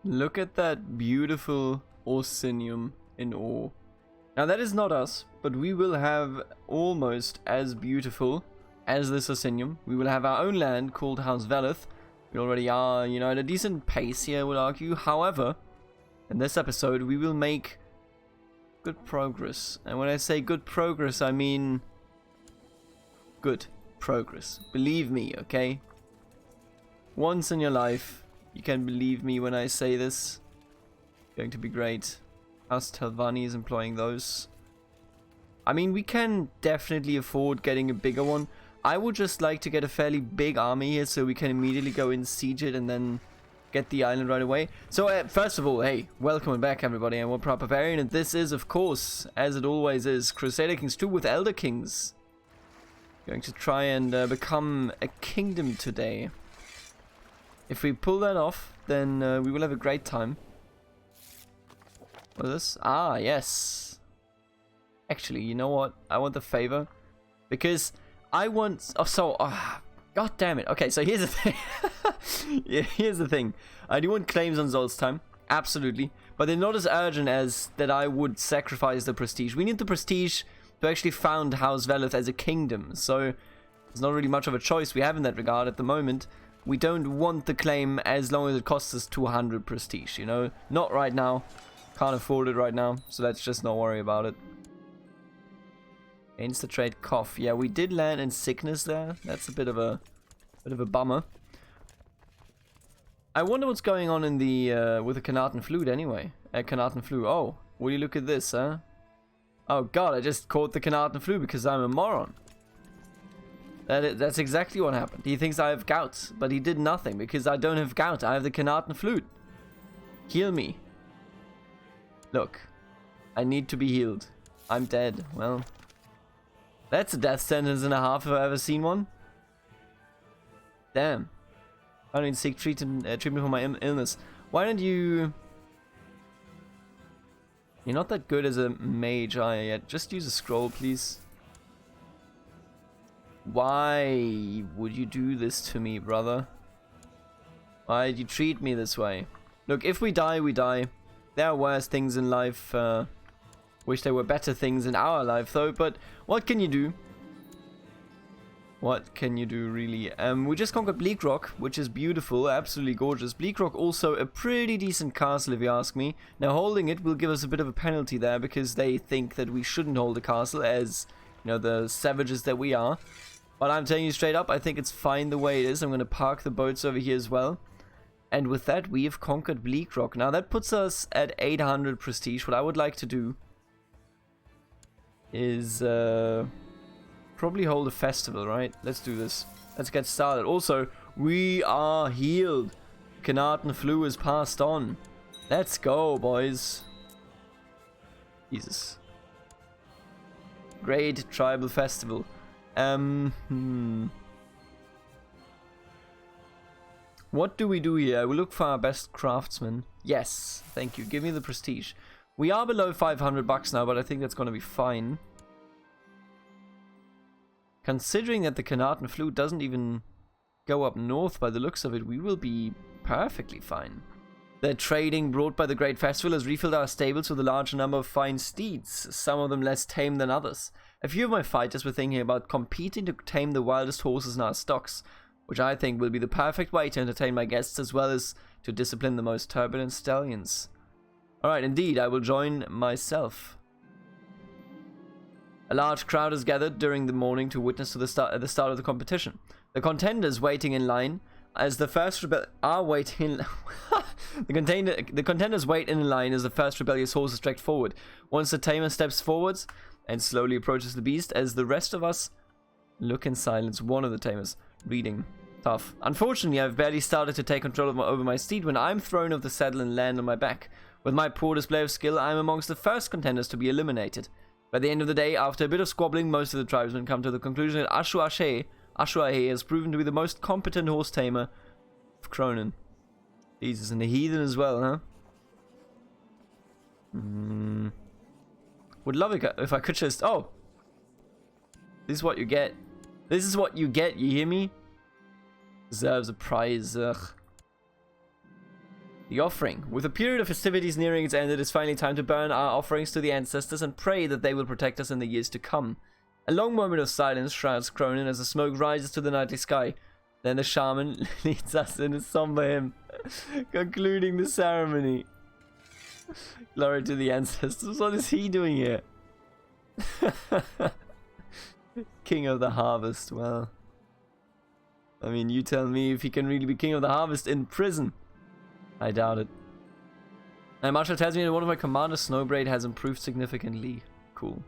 Look at that beautiful Orsinium in ore. Now that is not us, but we will have almost as beautiful as this Orsinium. We will have our own land called House Veloth. We already are, you know, at a decent pace here, I would argue. However, in this episode, we will make good progress. And when I say good progress, I mean good progress. Believe me, okay? Once in your life, you can believe me when I say this. Going to be great. House Telvanni is employing those. I mean, we can definitely afford getting a bigger one. I would just like to get a fairly big army here so we can immediately go and siege it and then get the island right away. So first of all, hey, welcome back everybody. I'm One Proud Barbarian, and this is, of course, as it always is, Crusader Kings II with Elder Kings. Going to try and become a kingdom today. If we pull that off, then we will have a great time. What is this? Ah, yes. Actually, you know what? I want the favor. Because I want... God damn it. Okay, so here's the thing. Yeah, here's the thing. I do want claims on Zol's time. Absolutely. But they're not as urgent as that I would sacrifice the prestige. We need the prestige to actually found House Veloth as a kingdom. So there's not really much of a choice we have in that regard at the moment. We don't want the claim as long as it costs us 200 prestige, you know? Not right now. Can't afford it right now, so let's just not worry about it. Insta-trade cough. Yeah, we did land in sickness there. That's a bit of a bummer. I wonder what's going on in the with the Carnarvon flu anyway. Carnarvon flu. Oh, will you look at this, huh? Oh god, I just caught the Carnarvon flu because I'm a moron. That's exactly what happened. He thinks I have gout, but he did nothing because I don't have gout. I have the Carnarvon flu. Heal me. Look, I need to be healed. I'm dead. Well, that's a death sentence and a half if I've ever seen one. Damn. I don't need to seek treatment for my illness. Why don't you... You're not that good as a mage, are you yet? Just use a scroll, please. Why would you do this to me, brother? Why did you treat me this way? Look, if we die, we die. There are worse things in life. Wish there were better things in our life, though. But what can you do? What can you do, really? We just conquered Bleakrock, which is beautiful, absolutely gorgeous. Bleakrock also a pretty decent castle, if you ask me. Now, holding it will give us a bit of a penalty there, because they think that we shouldn't hold the castle, as, you know, the savages that we are. But I'm telling you straight up, I think it's fine the way it is. I'm going to park the boats over here as well. And with that, we have conquered Bleakrock. Now, that puts us at 800 prestige. What I would like to do is probably hold a festival, right? Let's do this. Let's get started. Also, we are healed. Carnarvon flu is passed on. Let's go, boys. Jesus. Great tribal festival. What do we do here? We look for our best craftsman. Yes, thank you. Give me the prestige. We are below 500 bucks now, but I think that's going to be fine. Considering that the Carnarvon flu doesn't even go up north by the looks of it, we will be perfectly fine. The trading brought by the Great Festival has refilled our stables with a large number of fine steeds, some of them less tame than others. A few of my fighters were thinking about competing to tame the wildest horses in our stocks, which I think will be the perfect way to entertain my guests as well as to discipline the most turbulent stallions. Alright, indeed, I will join myself. A large crowd has gathered during the morning to witness the start of the competition. The contenders waiting in line as the first the contenders wait in line as the first rebellious horse is dragged forward. Once the tamer steps forwards and slowly approaches the beast, as the rest of us look in silence. One of the tamers reading. Tough. Unfortunately, I've barely started to take control over my steed when I'm thrown off the saddle and land on my back. With my poor display of skill, I'm amongst the first contenders to be eliminated. By the end of the day, after a bit of squabbling, most of the tribesmen come to the conclusion that Ashuahe has proven to be the most competent horse tamer of Cronin. Jesus, and the heathen as well, huh? Would love it if I could just... Oh! This is what you get. This is what you get, you hear me? Deserves a prize, ugh. The offering. With the period of festivities nearing its end, it is finally time to burn our offerings to the ancestors and pray that they will protect us in the years to come. A long moment of silence shrouds Cronin as the smoke rises to the nightly sky. Then the shaman leads us in a somber hymn, concluding the ceremony. Glory to the ancestors. What is he doing here? King of the harvest. Well, I mean, you tell me if he can really be king of the harvest in prison. I doubt it. And Marshall tells me that one of my commanders, Snowbraid, has improved significantly. Cool.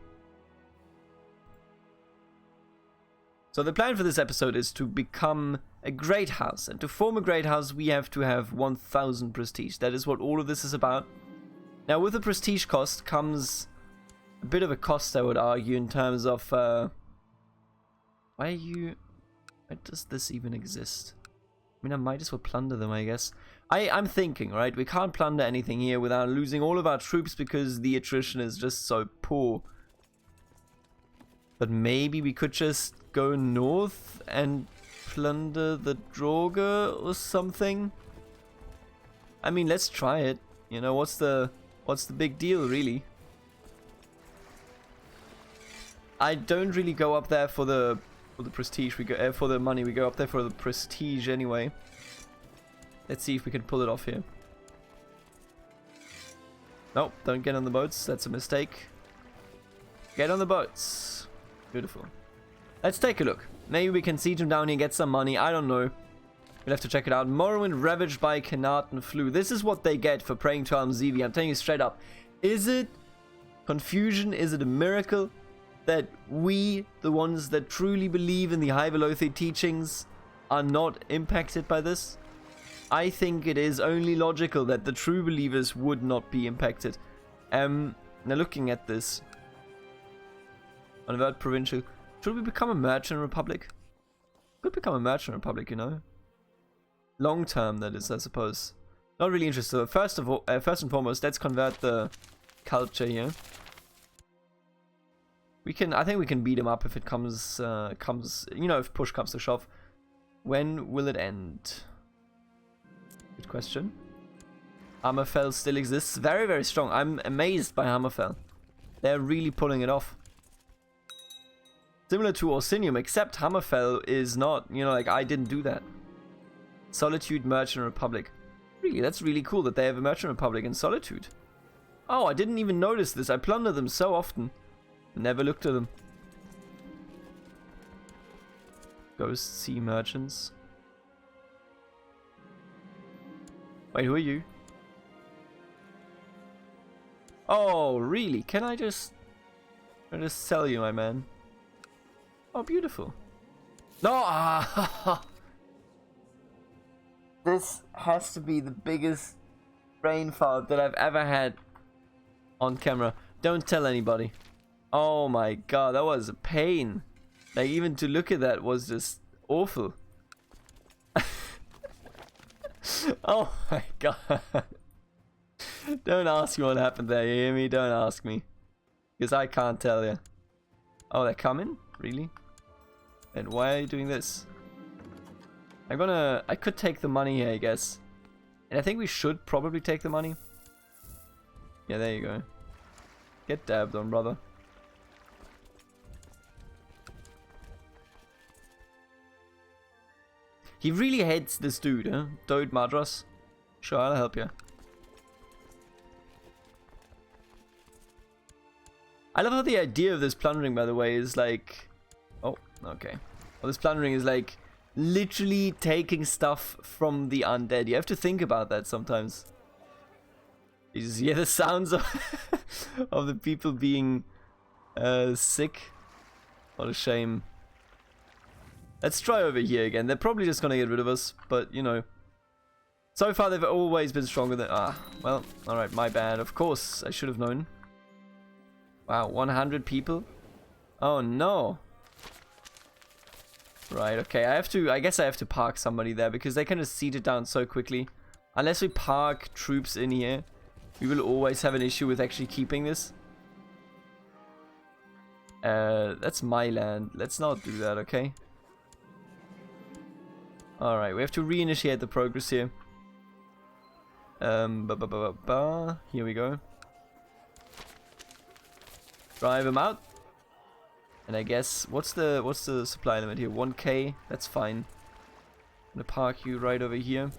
So the plan for this episode is to become a great house. And to form a great house, we have to have 1000 prestige. That is what all of this is about. Now, with the prestige cost comes a bit of a cost, I would argue, in terms of... Why does this even exist? I mean, I might as well plunder them, I guess. I'm thinking, right? We can't plunder anything here without losing all of our troops because the attrition is just so poor. But maybe we could just go north and plunder the Draugr or something. I mean, let's try it. You know, what's the big deal, really? I don't really go up there for the prestige. We go for the money. We go up there for the prestige anyway. Let's see if we can pull it off here. Nope, don't get on the boats. That's a mistake. Get on the boats. Beautiful. Let's take a look. Maybe we can siege him down here and get some money. I don't know. We'll have to check it out. Morrowind ravaged by Knaarten flew. This is what they get for praying to Almzivi. I'm telling you straight up. Is it confusion? Is it a miracle that we, the ones that truly believe in the High Velothi teachings, are not impacted by this? I think it is only logical that the true believers would not be impacted. Now looking at this. Unvert provincial. Should we become a merchant republic? Could become a merchant republic, you know. Long term, that is, I suppose. Not really interested. So first and foremost, let's convert the culture here. I think we can beat him up if it comes, you know, if push comes to shove. When will it end? Good question. Hammerfell still exists. Very, very strong. I'm amazed by Hammerfell. They're really pulling it off. Similar to Orsinium, except Hammerfell is not, you know, like, I didn't do that. Solitude Merchant Republic. Really, that's really cool that they have a Merchant Republic in Solitude. Oh, I didn't even notice this. I plunder them so often. Never looked at them. Ghost Sea Merchants. Wait, who are you? Oh, really? Can I just sell you, my man? Oh, beautiful. No! Ah, this has to be the biggest brain fart that I've ever had on camera. Don't tell anybody. Oh my god, that was a pain. Like, even to look at that was just awful. Oh my god. Don't ask me what happened there, you hear me? Don't ask me. Because I can't tell you. Oh, they're coming? Really? And why are you doing this? I could take the money here, I guess. And I think we should probably take the money. Yeah, there you go. Get dabbed on, brother. He really hates this dude, huh? Doed Madras. Sure, I'll help you. I love how the idea of this plundering, by the way, is like... Oh, okay. Well, this plundering is like literally taking stuff from the undead. You have to think about that sometimes. You just hear the sounds of, of the people being sick. What a shame. Let's try over here again. They're probably just gonna get rid of us, but you know. So far they've always been stronger than... well, alright, my bad. Of course, I should have known. Wow, 100 people? Oh no. Right, okay, I guess I have to park somebody there because they can just siege it down so quickly. Unless we park troops in here, we will always have an issue with actually keeping this. That's my land. Let's not do that, okay? Alright, we have to reinitiate the progress here. Here we go. Drive him out. And I guess what's the supply limit here? 1k. That's fine. I'm gonna park you right over here.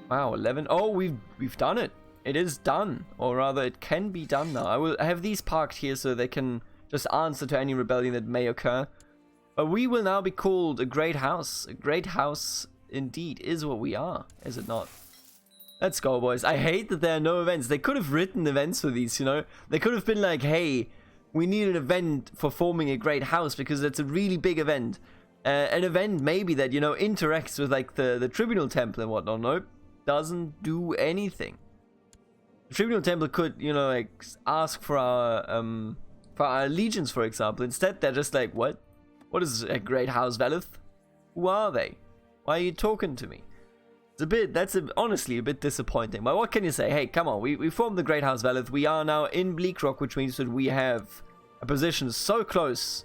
Wow, 11. Oh, we've done it. It is done, or rather, it can be done now. I have these parked here so they can just answer to any rebellion that may occur. But we will now be called a great house. A great house, indeed, is what we are, is it not? Let's go, boys. I hate that there are no events. They could have written events for these, you know? They could have been like, hey, we need an event for forming a great house because it's a really big event. An event maybe that, you know, interacts with like the tribunal temple and whatnot. Nope. Doesn't do anything. The tribunal temple could, you know, like ask for our allegiance, for example. Instead, they're just like, what? What is a great house, Veloth? Who are they? Why are you talking to me? It's honestly a bit disappointing. But what can you say? Hey, come on, we formed the Great House Veloth. We are now in bleakrock, which means that we have a position so close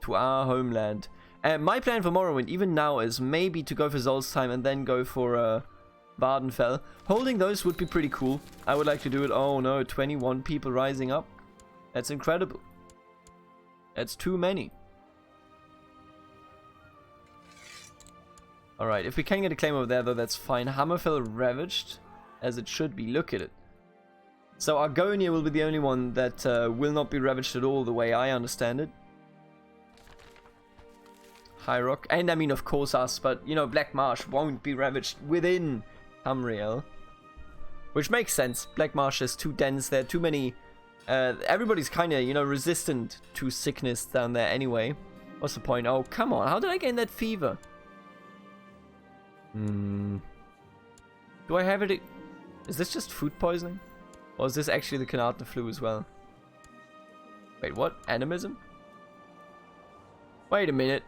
to our homeland. And my plan for Morrowind, even now, is maybe to go for Solstheim and then go for Vardenfell. Holding those would be pretty cool. I would like to do it. Oh no, 21 people rising up. That's incredible. That's too many. Alright, if we can get a claim over there, though, that's fine. Hammerfell ravaged, as it should be. Look at it. So Argonia will be the only one that will not be ravaged at all, the way I understand it. High Rock. And, I mean, of course us, but, you know, Black Marsh won't be ravaged within Tamriel. Which makes sense. Black Marsh is too dense. There are too many... everybody's kind of, you know, resistant to sickness down there anyway. What's the point? Oh, come on. How did I gain that fever? Do I have it? Is this just food poisoning? Or is this actually the Constantinople flu as well? Wait, what? Animism? Wait a minute.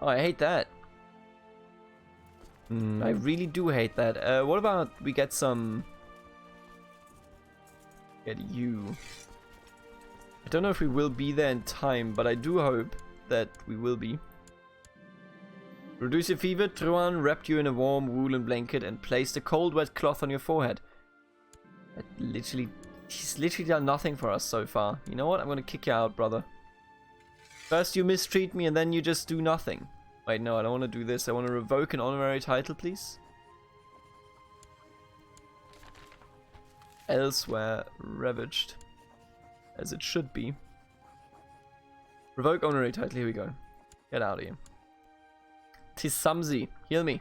Oh, I hate that. I really do hate that. What about we get some... Get you. I don't know if we will be there in time, but I do hope that we will be. Reduce your fever. Truan wrapped you in a warm woolen blanket and placed a cold wet cloth on your forehead. He's literally done nothing for us so far. You know what? I'm gonna kick you out, brother. First you mistreat me and then you just do nothing. Wait, no, I don't want to do this. I want to revoke an honorary title, please. Elsewhere ravaged. As it should be. Revoke honorary title. Here we go. Get out of here. Tisamzi, heal me.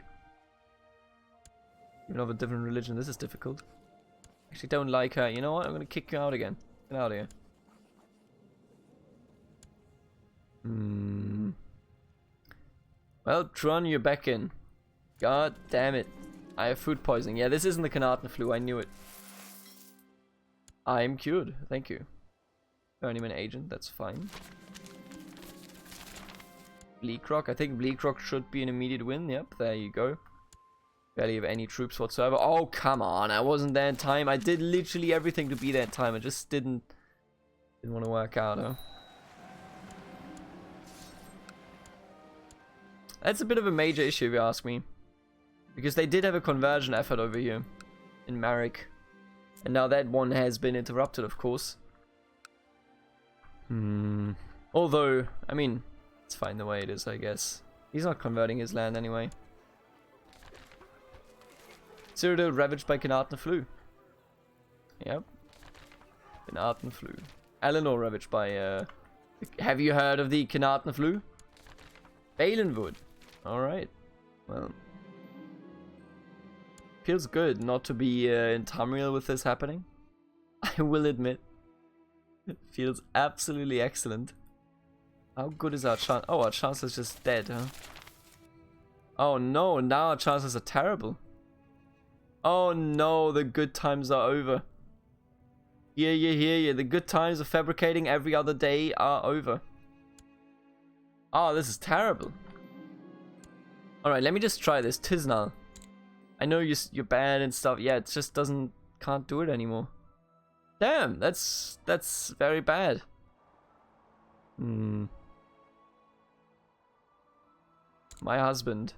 Even of a different religion, this is difficult. Actually don't like her. You know what? I'm gonna kick you out again. Get out of here. Well, Tron, you're back in. God damn it. I have food poisoning. Yeah, this isn't the Constantinople flu. I knew it. I'm cured. Thank you. Journeyman agent. That's fine. Bleakrock. I think Bleakrock should be an immediate win. Yep, there you go. Barely have any troops whatsoever. Oh, come on. I wasn't there in time. I did literally everything to be there in time. I just didn't want to work out, huh? That's a bit of a major issue, if you ask me. Because they did have a conversion effort over here in Marek. And now that one has been interrupted, of course. Although, I mean... It's fine the way it is, I guess. He's not converting his land anyway. Cyrodiil ravaged by Constantinople flu. Yep. Constantinople flu. Eleanor ravaged by, Have you heard of the Constantinople flu? Balenwood. Alright. Well. Feels good not to be in Tamriel with this happening. I will admit. It feels absolutely excellent. How good is our chance? Oh, our chances just dead, huh? Oh no, now our chances are terrible. Oh no, the good times are over. Yeah. The good times of fabricating every other day are over. Oh, this is terrible. Alright, let me just try this. Tisnal. I know you're bad and stuff. Yeah, it just can't do it anymore. Damn, that's very bad. My husband.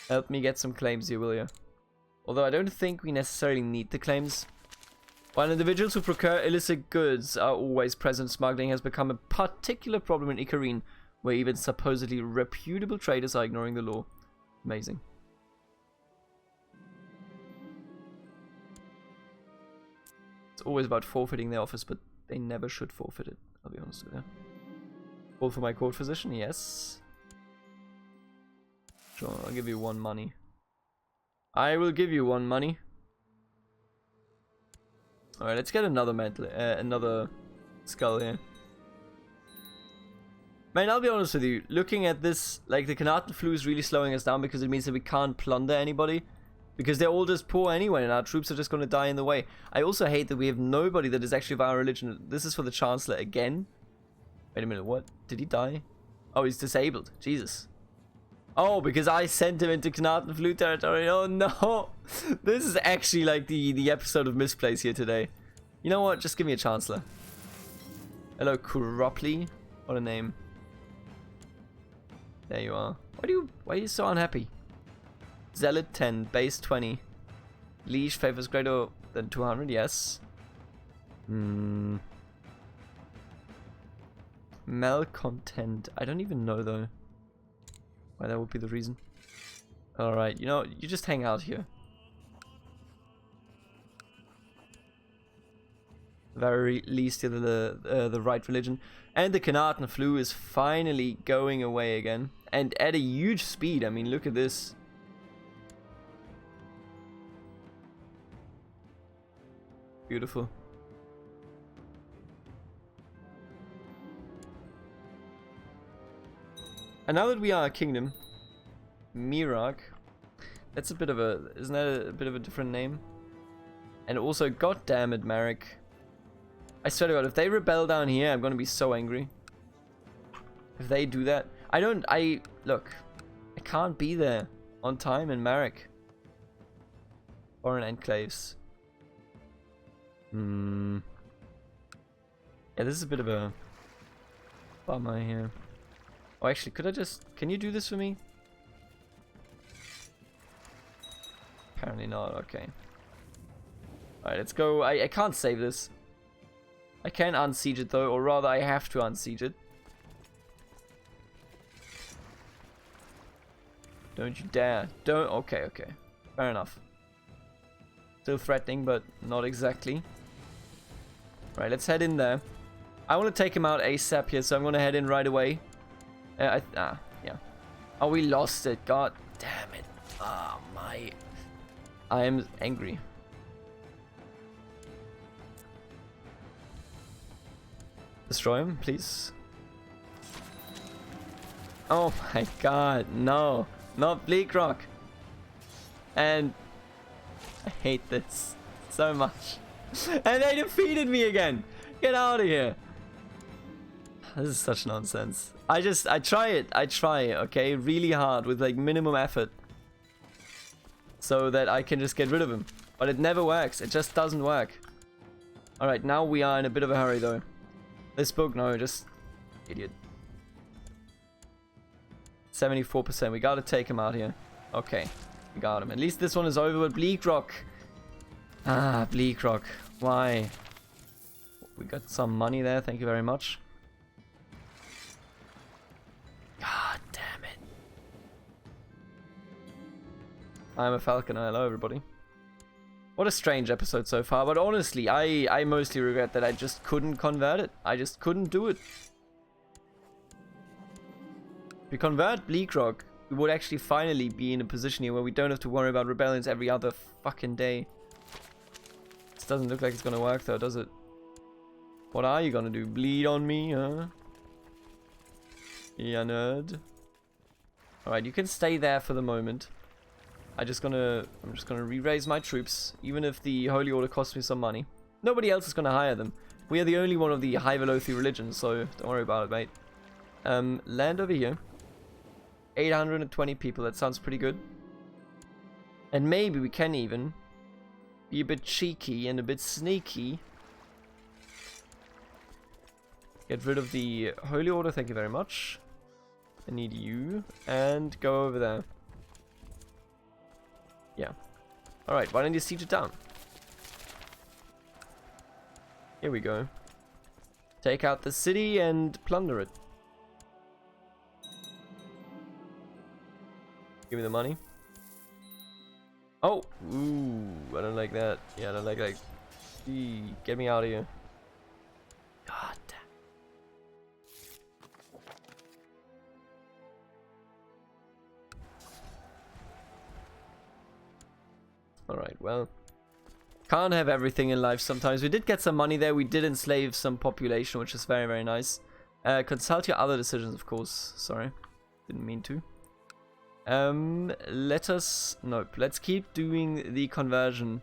Help me get some claims here, will you? Although I don't think we necessarily need the claims. While individuals who procure illicit goods are always present, smuggling has become a particular problem in Icarine, where even supposedly reputable traders are ignoring the law. Amazing. It's always about forfeiting their office, but they never should forfeit it, I'll be honest with you. Call for my court physician, yes. Sure, I'll give you 1 money. I will give you 1 money. Alright, let's get another another skull here. Man, I'll be honest with you, looking at this, like, the Constantinople flu is really slowing us down because it means that we can't plunder anybody. Because they're all just poor anyway, and our troops are just going to die in the way. I also hate that we have nobody that is actually of our religion. This is for the Chancellor again. Wait a minute, what? Did he die? Oh, he's disabled. Jesus. Oh, because I sent him into Constantinople flu territory. Oh no! This is actually like the episode of Misplace here today. You know what? Just give me a Chancellor. Hello, Kuropli. What a name. There you are. Why are you so unhappy? Zealot 10, base 20. Liege favors greater than 200, yes. Malcontent. I don't even know though why that would be the reason. Alright, you know, you just hang out here. Very least you're the right religion. And the Constantinople flu is finally going away again. And at a huge speed. I mean, look at this. Beautiful. And now that we are a kingdom, Mirak, that's a bit of a, isn't that a bit of a different name? And also, goddamn it, Marek. I swear to God, if they rebel down here, I'm gonna be so angry. If they do that, look, I can't be there on time in Marek. Foreign enclaves. Yeah, this is a bit of a bummer here. Oh, actually, can you do this for me? Apparently not, okay. Alright, let's go. I can't save this. I can unsiege it though, or rather I have to unsiege it. Don't you dare. Don't. Okay, okay. Fair enough. Still threatening, but not exactly. Right, let's head in there. I want to take him out ASAP here, so I'm going to head in right away. Yeah. Oh, we lost it. God damn it. Ah, I am angry. Destroy him, please. Oh my god, no. Not bleakrock. And I hate this so much. And they defeated me again. Get out of here. This is such nonsense. I try, okay, really hard with like minimum effort. So that I can just get rid of him. But it never works. It just doesn't work. Alright, now we are in a bit of a hurry though. This book, no, just idiot. 74%. We gotta take him out here. Okay, we got him. At least this one is over with bleakrock. Ah, bleakrock. Why? We got some money there. Thank you very much. God damn it. I'm a falcon. Hello, everybody. What a strange episode so far, but honestly, I mostly regret that I just couldn't convert it. I just couldn't do it. If we convert bleakrock, we would actually finally be in a position here where we don't have to worry about rebellions every other fucking day. This doesn't look like it's gonna work though, does it? What are you gonna do? Bleed on me, huh? Yeah, nerd. Alright, you can stay there for the moment. I'm just gonna re-raise my troops, even if the Holy Order costs me some money. Nobody else is gonna hire them. We are the only one of the high Velothi religions, so don't worry about it, mate. Land over here. 820 people, that sounds pretty good. And maybe we can even be a bit cheeky and a bit sneaky. Get rid of the Holy Order, thank you very much. I need you, and go over there. Yeah. Alright, why don't you siege it down? Here we go. Take out the city and plunder it. Give me the money. Oh! Ooh, I don't like that. Yeah, I don't like that. Get me out of here. God damn. Alright, well. Can't have everything in life sometimes. We did get some money there. We did enslave some population, which is very, very nice. Consult your other decisions, of course. Sorry. Didn't mean to. Nope. Let's keep doing the conversion.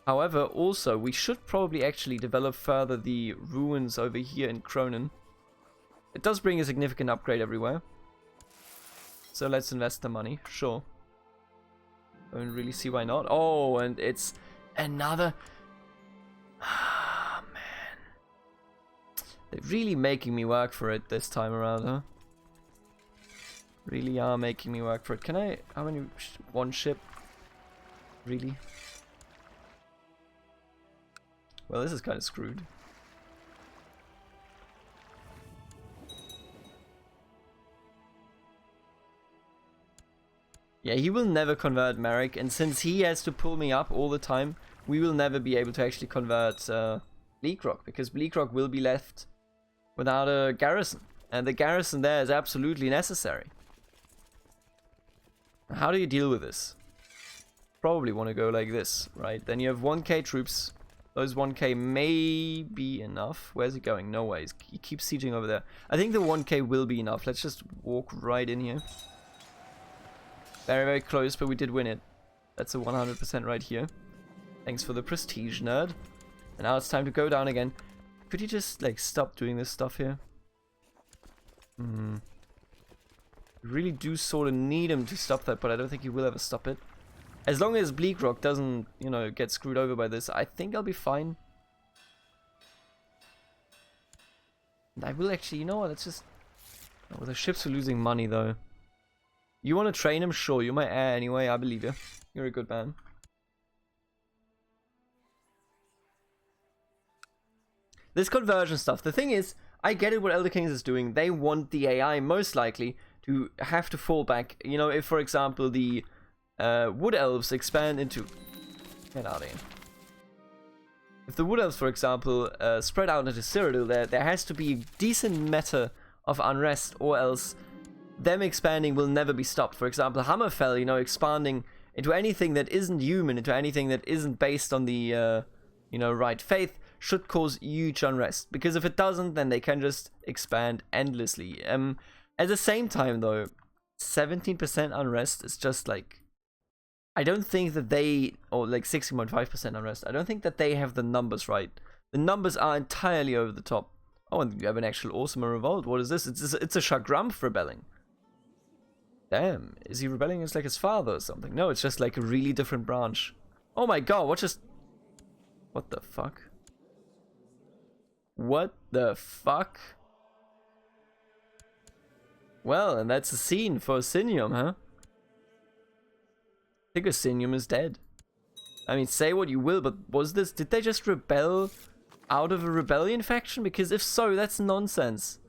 However, also, we should probably actually develop further the ruins over here in Cronin. It does bring a significant upgrade everywhere. So let's invest the money. Sure. I don't really see why not. Oh, and it's another... Ah, man. They're really making me work for it this time around, huh? Really are making me work for it. Can I... How many... One ship? Really? Well, this is kind of screwed. Yeah, he will never convert Merrick, and since he has to pull me up all the time, we will never be able to actually convert Bleakrock, because Bleakrock will be left without a garrison, and the garrison there is absolutely necessary. How do you deal with this? Probably want to go like this, right? Then you have 1k troops. Those 1k may be enough. Where's he going? No way. He keeps sieging over there. I think the 1k will be enough. Let's just walk right in here. Very, very close, but we did win it. That's a 100% right here. Thanks for the prestige, nerd. And now it's time to go down again. Could you just, like, stop doing this stuff here? You really do sort of need him to stop that, but I don't think he will ever stop it. As long as Bleakrock doesn't, you know, get screwed over by this, I think I'll be fine. And I will actually, you know what, let's just... Oh, the ships are losing money, though. You want to train him? Sure, you're my heir anyway, I believe you. You're a good man. This conversion stuff, the thing is, I get it what Elder Kings is doing. They want the AI, most likely, to have to fall back. You know, if, for example, the Wood Elves expand into... Get out of here. If the Wood Elves, for example, spread out into Cyrodiil, there has to be a decent meta of Unrest, or else them expanding will never be stopped. For example, Hammerfell, you know, expanding into anything that isn't human, into anything that isn't based on the, you know, right faith, should cause huge unrest. Because if it doesn't, then they can just expand endlessly. At the same time, though, 17% unrest is just like... I don't think that they... Or like 16.5% unrest. I don't think that they have the numbers right. The numbers are entirely over the top. Oh, and you have an actual awesome revolt. What is this? It's a Shagrumph rebelling. Damn. Is he rebelling as like his father or something? No, it's just like a really different branch. Oh my god, what just... What the fuck? What the fuck? Well, and that's a scene for Osinium, huh? I think Osinium is dead. I mean, say what you will, but was this... Did they just rebel out of a rebellion faction? Because if so, that's nonsense.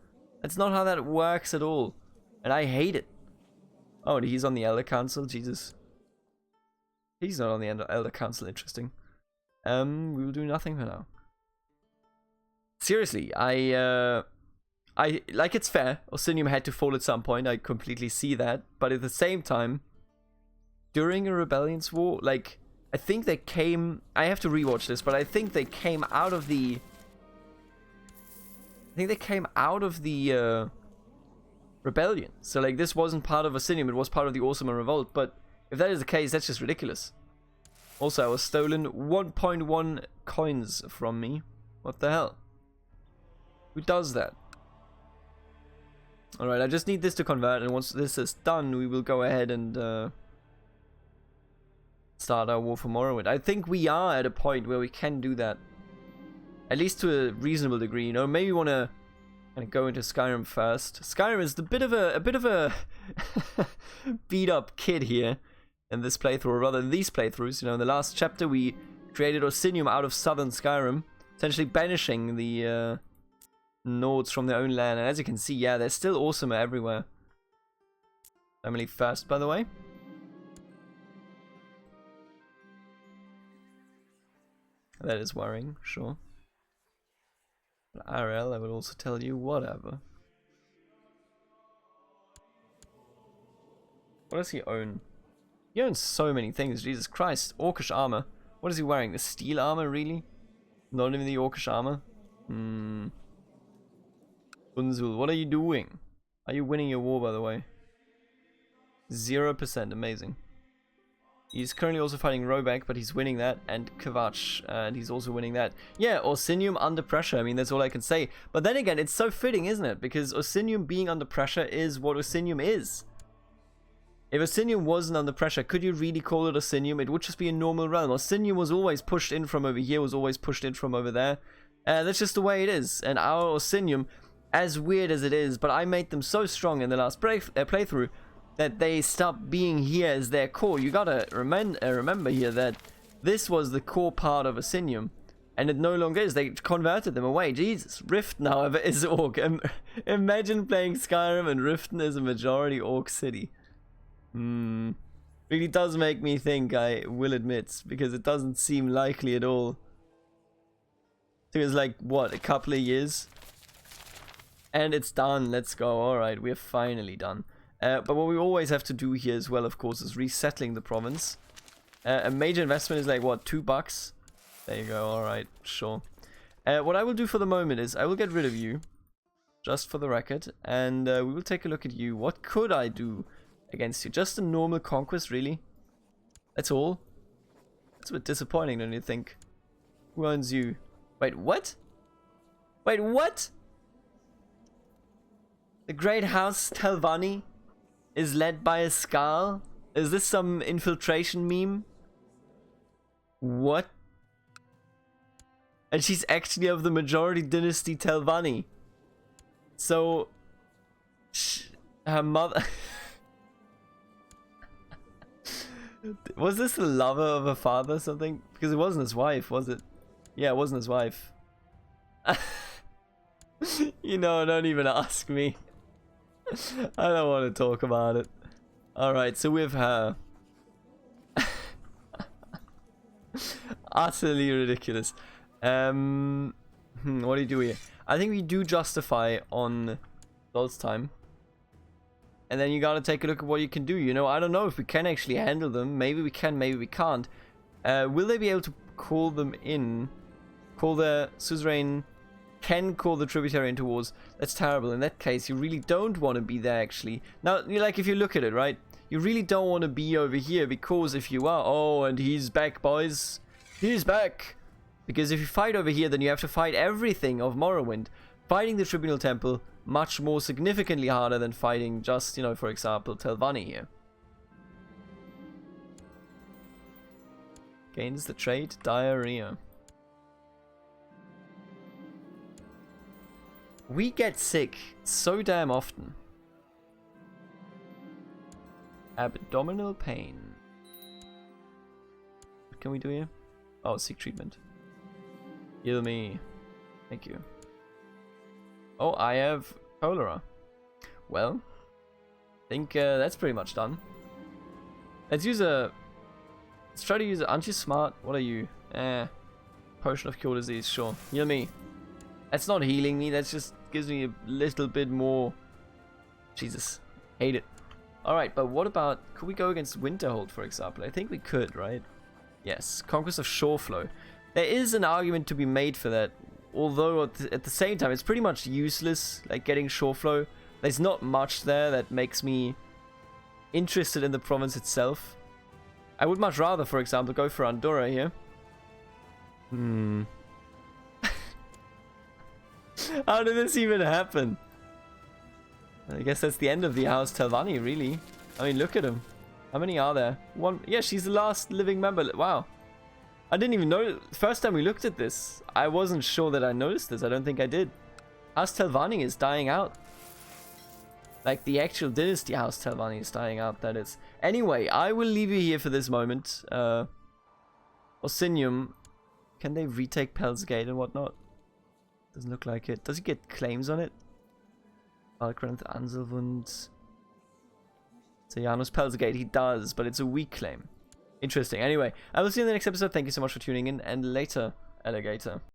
That's not how that works at all. And I hate it. Oh, and he's on the Elder Council? Jesus. He's not on the Elder Council, interesting. We will do nothing for now. Seriously, I like, it's fair. Osinium had to fall at some point. I completely see that. But at the same time, during a rebellion's war, like, I think they came... I have to rewatch this, but I think they came out of the... rebellion. So, like, this wasn't part of Osinium, it was part of the Orcimer Revolt. But if that is the case, that's just ridiculous. Also, I was stolen 1.1 coins from me. What the hell? Who does that? Alright, I just need this to convert, and once this is done, we will go ahead and start our war for Morrowind. I think we are at a point where we can do that. At least to a reasonable degree, you know. Maybe we want to kind of go into Skyrim first. Skyrim is a bit of a beat up kid here. in this playthrough, or rather in these playthroughs. You know, in the last chapter we created Orsinium out of southern Skyrim, essentially banishing the Nords from their own land. And as you can see, yeah, they're still awesomer everywhere. Family first, by the way. That is worrying, sure. But RL, I would also tell you, whatever. What does he own? He owns so many things, Jesus Christ. Orcish armor. What is he wearing? The steel armor, really? Not even the Orcish armor? Unzul, what are you doing? Are you winning your war, by the way? 0%, amazing. He's currently also fighting Roback, but he's winning that, and Kavach, and he's also winning that. Yeah, Orsinium under pressure, I mean, that's all I can say. But then again, it's so fitting, isn't it? Because Orsinium being under pressure is what Orsinium is. If Orsinium wasn't under pressure, could you really call it Orsinium? It would just be a normal realm. Orsinium was always pushed in from over here, was always pushed in from over there. That's just the way it is. And our Orsinium, as weird as it is, but I made them so strong in the last playthrough, that they stopped being here as their core. You gotta remember here that this was the core part of Orsinium, and it no longer is. They converted them away. Jesus, Riften, however, is Orc. Imagine playing Skyrim and Riften is a majority Orc city. Really does make me think, I will admit, because it doesn't seem likely at all. I think it's like, what, a couple of years? And it's done, let's go, alright, we're finally done. But what we always have to do here as well, of course, is resettling the province. A major investment is like, what, $2? There you go, alright, sure. What I will do for the moment is, I will get rid of you, just for the record, and we will take a look at you. What could I do against you? Just a normal conquest, really? That's all? That's a bit disappointing, don't you think? Who owns you? Wait, what? Wait, what? The Great House Telvanni is led by a Skal? Is this some infiltration meme? What? And she's actually of the majority dynasty Telvanni. So, her mother... Was this the lover of her father or something? Because it wasn't his wife, was it? Yeah, it wasn't his wife. You know, don't even ask me. I don't want to talk about it. Alright, so with her. Utterly ridiculous. What do you do here? I think we do justify on Lord's time. And then you gotta take a look at what you can do. You know, I don't know if we can actually handle them. Maybe we can, maybe we can't. Will they be able to call them in? Call the suzerain... Can call the tributary into wars. That's terrible. In that case, you really don't want to be there, actually. Now, like, if you look at it, right? You really don't want to be over here, because if you are... Oh, and he's back, boys. He's back. Because if you fight over here, then you have to fight everything of Morrowind. Fighting the Tribunal Temple, much more significantly harder than fighting just, you know, for example, Telvanni here. Gains the trait Diarrhea. We get sick so damn often. Abdominal pain. What can we do here? Oh, seek treatment. Heal me. Thank you. Oh, I have cholera. Well, I think that's pretty much done. Let's use a... Let's try to use a... Aren't you smart? What are you? Potion of cure disease, sure. Heal me. That's not healing me, that just gives me a little bit more... Jesus. Hate it. Alright, but what about... Could we go against Winterhold, for example? I think we could, right? Yes. Conquest of Shoreflow. There is an argument to be made for that. Although, at the same time, it's pretty much useless, like, getting Shoreflow. There's not much there that makes me interested in the province itself. I would much rather, for example, go for Andorra here. How did this even happen? I guess that's the end of the House Telvanni, really. I mean, look at him. How many are there? One. Yeah, she's the last living member. Wow. I didn't even know. First time we looked at this, I wasn't sure that I noticed this. I don't think I did. House Telvanni is dying out. Like, the actual dynasty House Telvanni is dying out, that is. Anyway, I will leave you here for this moment. Orsinium, can they retake Pell's Gate and whatnot? Doesn't look like it. Does he get claims on it? Valkranthe, Anselwund, Janus Pell's Gate, he does, but it's a weak claim. Interesting. Anyway, I will see you in the next episode. Thank you so much for tuning in, and later, alligator.